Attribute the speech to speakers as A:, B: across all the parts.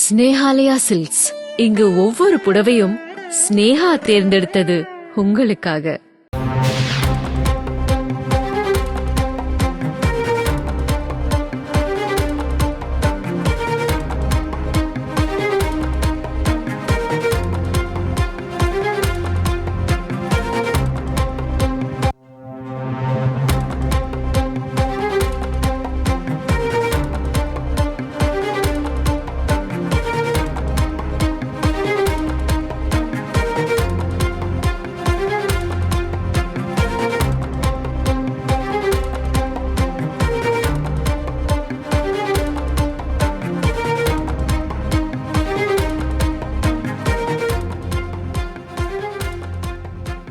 A: Snehalaya silks. இங்கு ஒவ்வொரு புடவையும் ஸ்னேஹா தேர்ந்தெடுத்தது உங்களுக்காக.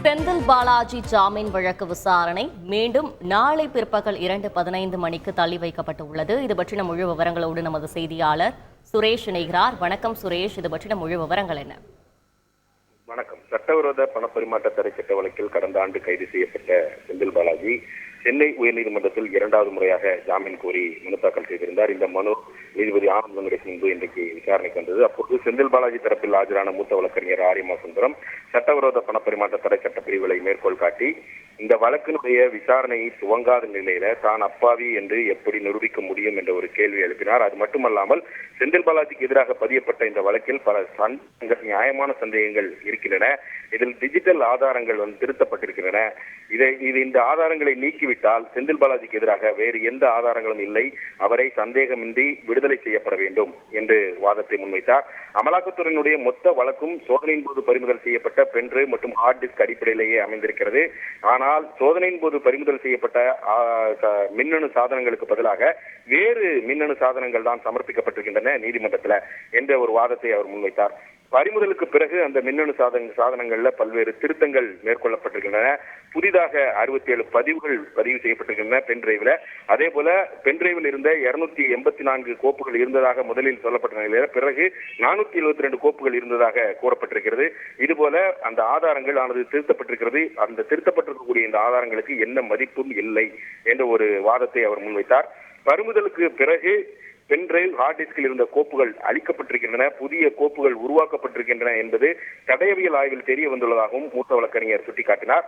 B: செந்தில் பாலாஜி ஜாமீன் வழக்கு விசாரணை மீண்டும் நாளை பிற்பகல் 2:15 மணிக்கு தள்ளி வைக்கப்பட்டுள்ளது. இது பற்றின முழு விவரங்களோடு நமது செய்தியாளர் சுரேஷ் இணைகிறார். வணக்கம் சுரேஷ், இது பற்றின முழு விவரங்கள் என்ன?
C: வணக்கம். சட்டவிரோத பணப்பரிமாற்ற தடை சட்ட வழக்கில் கடந்த ஆண்டு கைது செய்யப்பட்ட செந்தில் பாலாஜி சென்னை உயர்நீதிமன்றத்தில் 2வது முறையாக ஜாமீன் கோரி மனு தாக்கல் செய்திருந்தார். இந்த மனு நீதிபதி ஆனந்த் வெங்கடேஷ் முன்பு இன்றைக்கு விசாரணைக்கு வந்தது. அப்போது செந்தில் பாலாஜி தரப்பில் ஆஜரான மூத்த வழக்கறிஞர் ஆரியமா சுந்தரம் சட்டவிரோத பணப்பரிமாற்ற தடை சட்ட பிரிவுகளை மேற்கோள் காட்டி இந்த வழக்கினுடைய விசாரணையை துவங்காத நிலையில தான் அப்பாவி என்று எப்படி நிரூபிக்க முடியும் என்ற ஒரு கேள்வி எழுப்பினார். அது மட்டுமல்லாமல் செந்தில் பாலாஜிக்கு எதிராக பதியப்பட்ட இந்த வழக்கில் பல நியாயமான சந்தேகங்கள் இருக்கின்றன. இதில் டிஜிட்டல் ஆதாரங்கள் திருத்தப்பட்டிருக்கின்றன. இந்த ஆதாரங்களை நீக்கிவிட்டால் செந்தில் பாலாஜிக்கு எதிராக வேறு எந்த ஆதாரங்களும் இல்லை, அவரை சந்தேகமின்றி விடுதலை செய்யப்பட வேண்டும் என்று வாதத்தை முன்வைத்தார். அமலாக்கத்துறையினுடைய மொத்த வழக்கும் சோதனையின் போது பறிமுதல் செய்யப்பட்ட பென்ட்ரைவ் மற்றும் ஹார்ட் டிஸ்க் அடிப்படையிலேயே அமைந்திருக்கிறது. ஆனால் சோதனையின் போது பறிமுதல் செய்யப்பட்ட மின்னணு சாதனங்களுக்கு பதிலாக வேறு மின்னணு சாதனங்கள் தான் சமர்ப்பிக்கப்பட்டிருக்கின்றன நீதிமன்றத்தில் என்ற ஒரு வாதத்தை அவர் முன்வைத்தார். பறிமுதலுக்கு பிறகு அந்த மின்னணு சாதனங்கள்ல பல்வேறு திருத்தங்கள் மேற்கொள்ளப்பட்டிருக்கின்றன. புதிதாக 67 பதிவுகள் பதிவு செய்யப்பட்டிருக்கின்றன பென்டிரைவ்ல. அதே போல பென்டிரைவில் இருந்த 284 கோப்புகள் இருந்ததாக முதலில் சொல்லப்பட்ட நிலையில பிறகு 472 கோப்புகள் இருந்ததாக கூறப்பட்டிருக்கிறது. இதுபோல அந்த ஆதாரங்கள் ஆனது திருத்தப்பட்டிருக்கிறது. அந்த திருத்தப்பட்டிருக்கக்கூடிய இந்த ஆதாரங்களுக்கு என்ன மதிப்பும் இல்லை என்ற ஒரு வாதத்தை அவர் முன்வைத்தார். பறிமுதலுக்கு பிறகு பென்டிரைவ் ஹார்ட் டிஸ்கில் இருந்த கோப்புகள் அளிக்கப்பட்டிருக்கின்றன, புதிய கோப்புகள் உருவாக்கப்பட்டிருக்கின்றன என்பது தடயவியல் ஆய்வில் தெரிய வந்துள்ளதாகவும் மூத்த வழக்கறிஞர் சுட்டிக்காட்டினார்.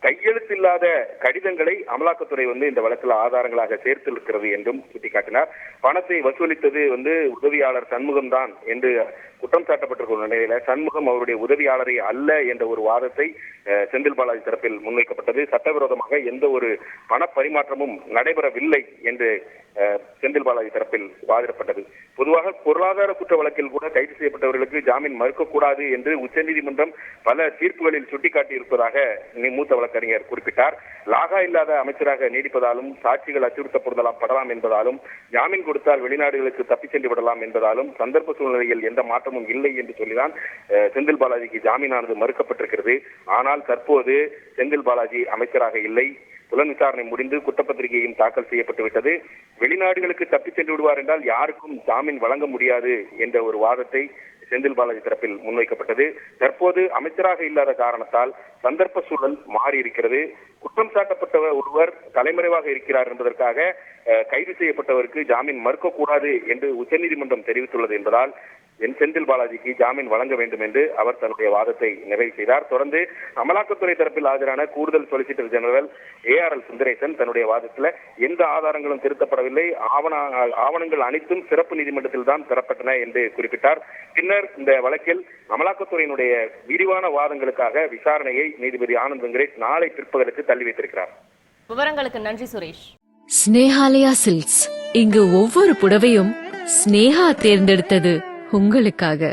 C: கையெழுத்தில்லாத கடிதங்களை அமலாக்கத்துறை இந்த வழக்கில் ஆதாரங்களாக சேர்த்திருக்கிறது என்றும் சுட்டிக்காட்டினார். பணத்தை வசூலித்தது உதவியாளர் சண்முகம் தான் என்று குற்றம் சாட்டப்பட்டிருக்கிற நிலையில சண்முகம் அவருடைய உதவியாளரை அல்ல என்ற ஒரு வாதத்தை செந்தில் பாலாஜி தரப்பில் முன்வைக்கப்பட்டது. சட்டவிரோதமாக எந்த ஒரு பண பரிமாற்றமும் நடைபெறவில்லை என்று செந்தில் பாலாஜி தரப்பில் வாதிடப்பட்டது. பொதுவாக பொருளாதார குற்ற வழக்கில் கூட கைது செய்யப்பட்டவர்களுக்கு ஜாமீன் மறுக்கக்கூடாது என்று உச்சநீதிமன்றம் பல தீர்ப்புகளில் சுட்டிக்காட்டியிருப்பதாக மூத்த வழக்கறிஞர் குறிப்பிட்டார். லாகா இல்லாத அமைச்சராக நீடிப்பதாலும் சாட்சிகள் அச்சுறுத்தப்படலாம் என்பதாலும் ஜாமீன் கொடுத்தால் வெளிநாடுகளுக்கு தப்பி சென்று விடலாம் என்பதாலும் சந்தர்ப்ப சூழ்நிலையில் எந்த மாற்றமும் இல்லை என்று சொல்லிதான் செந்தில் பாலாஜிக்கு ஜாமீனானது மறுக்கப்பட்டிருக்கிறது. ஆனால் தற்போது செந்தில் பாலாஜி அமைச்சராக இல்லை. புலன் விசாரணை முடிந்து குற்றப்பத்திரிகையும் தாக்கல் செய்யப்பட்டு விட்டது. வெளிநாடுகளுக்கு தப்பி சென்று விடுவார் என்றால் யாருக்கும் ஜாமீன் வழங்க முடியாது என்ற ஒரு வாதத்தை செந்தில் பாலாஜி தரப்பில் முன்வைக்கப்பட்டது. தற்போது அமைச்சராக இல்லாத காரணத்தால் சந்தர்ப்ப சூழல் மாறி இருக்கிறது. குற்றம் சாட்டப்பட்ட ஒருவர் தலைமறைவாக இருக்கிறார் என்பதற்காக கைது செய்யப்பட்டவருக்கு ஜாமீன் மறுக்கக்கூடாது என்று உச்சநீதிமன்றம் தெரிவித்துள்ளது என்பதால் செந்தில் பாலாஜிக்கு ஜாமீன் வழங்க வேண்டும் என்று அவர் தன்னுடைய வாதத்தை நிறைவு செய்தார். தொடர்ந்து அமலாக்கத்துறை தரப்பில் ஆஜரான கூடுதல் சொலிசிட்டர் ஜெனரல் ARL சுந்தரேசன் தன்னுடைய வாதத்தில் எந்த ஆதாரங்களும் திருத்தப்படவில்லை, ஆவணங்கள் அனைத்தும் சிறப்பு நீதிமன்றத்தில் தான் பெறப்பட்டன என்று குறிப்பிட்டார். பின்னர் இந்த வழக்கில் அமலாக்கத்துறையினுடைய விரிவான வாதங்களுக்காக விசாரணையை நீதிபதி ஆனந்த் வெங்கடேஷ் நாளை பிற்பகலுக்கு தள்ளி வைத்திருக்கிறார்.
B: விவரங்களுக்கு நன்றி சுரேஷ்.
A: ஸ்னேஹாலயா சில்க்ஸ். இங்கு ஒவ்வொரு புடவையும் ஸ்னேஹா தேர்ந்தெடுத்தது உங்களுக்காக.